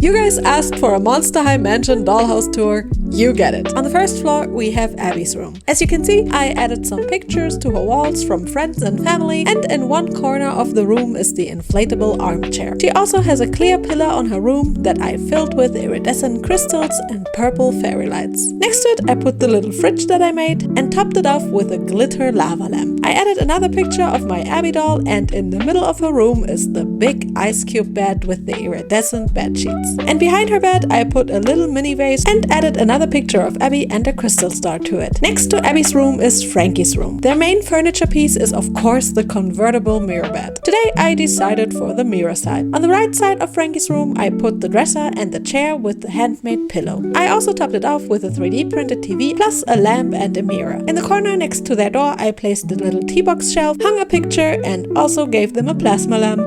You guys asked for a Monster High Mansion dollhouse tour, you get it. On the first floor, we have Abby's room. As you can see, I added some pictures to her walls from friends and family, and in one corner of the room is the inflatable armchair. She also has a clear pillar on her room that I filled with iridescent crystals and purple fairy lights. Next to it, I put the little fridge that I made and topped it off with a glitter lava lamp. I added another picture of my Abby doll, and in the middle of her room is the big ice cube bed with the iridescent bed sheets. And behind her bed, I put a little mini vase and added another picture of Abby and a crystal star to it. Next to Abby's room is Frankie's room. Their main furniture piece is of course the convertible mirror bed. Today I decided for the mirror side. On the right side of Frankie's room, I put the dresser and the chair with the handmade pillow. I also topped it off with a 3D printed TV plus a lamp and a mirror. In the corner next to their door, I placed a little tea box shelf, hung a picture, and also gave them a plasma lamp.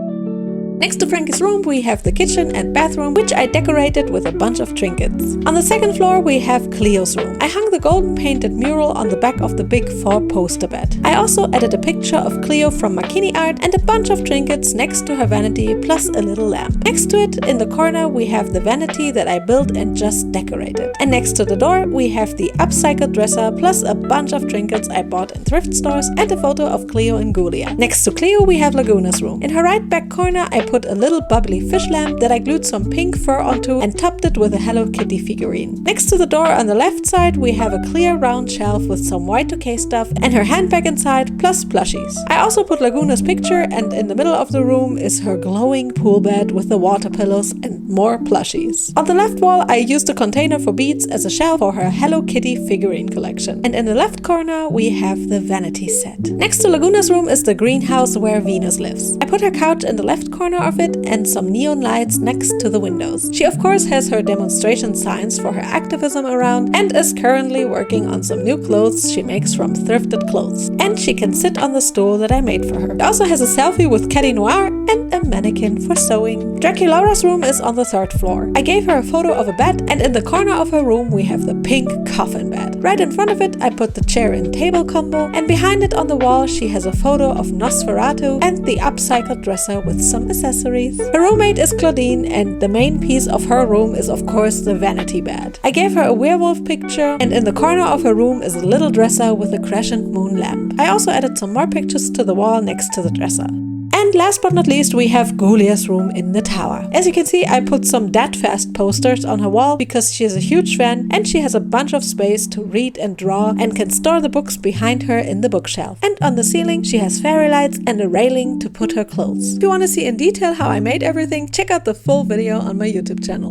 Next to Frankie's room, we have the kitchen and bathroom, which I decorated with a bunch of trinkets. On the second floor, we have Cleo's room. I hung the golden painted mural on the back of the big 4-poster bed. I also added a picture of Cleo from Makini art and a bunch of trinkets next to her vanity, plus a little lamp. Next to it, in the corner, we have the vanity that I built and just decorated. And next to the door, we have the upcycled dresser, plus a bunch of trinkets I bought in thrift stores and a photo of Cleo in Golia. Next to Cleo, we have Laguna's room. In her right back corner, I put a little bubbly fish lamp that I glued some pink fur onto and topped it with a Hello Kitty figurine. Next to the door on the left side, we have a clear round shelf with some Y2K stuff and her handbag inside, plus plushies. I also put Laguna's picture, and in the middle of the room is her glowing pool bed with the water pillows and more plushies. On the left wall, I used a container for beads as a shelf for her Hello Kitty figurine collection. And in the left corner, we have the vanity set. Next to Laguna's room is the greenhouse where Venus lives. I put her couch in the left corner of it and some neon lights next to the windows. She of course has her demonstration signs for her activism around and is currently working on some new clothes she makes from thrifted clothes. And she can sit on the stool that I made for her. She also has a selfie with Caddy Noir and a mannequin for sewing. Draculara's room is on the third floor. I gave her a photo of a bed, and in the corner of her room we have the pink coffin bed. Right in front of it I put the chair and table combo, and behind it on the wall she has a photo of Nosferatu and the upcycled dresser with some accessories. Her roommate is Claudine, and the main piece of her room is of course the vanity bed. I gave her a werewolf picture, and in the corner of her room is a little dresser with a crescent moon lamp. I also added some more pictures to the wall next to the dresser. And last but not least, we have Golia's room in the tower. As you can see, I put some Dead Fast posters on her wall because she is a huge fan and she has a bunch of space to read and draw and can store the books behind her in the bookshelf. And on the ceiling, she has fairy lights and a railing to put her clothes. If you want to see in detail how I made everything, check out the full video on my YouTube channel.